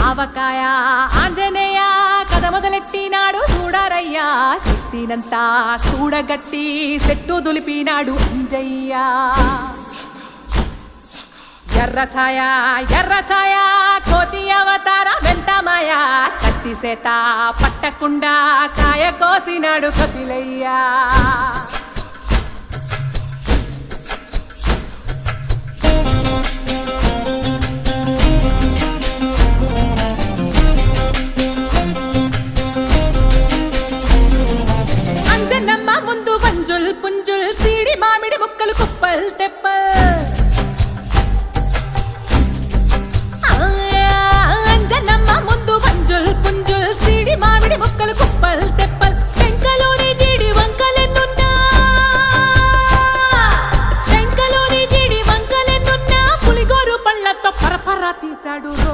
ఆవకాయ ఆంజనేయ కథ మొదలెట్టినాడు చూడరయ్యా శక్తినంతా కూడగట్టి చెట్టు దులిపినాడు అంజయ్య ఎర్ర ఛాయ కోతి అవతార వెంటమాయ కత్తి సేత పట్టకుండా కాయ కోసినాడు కపిలయ్య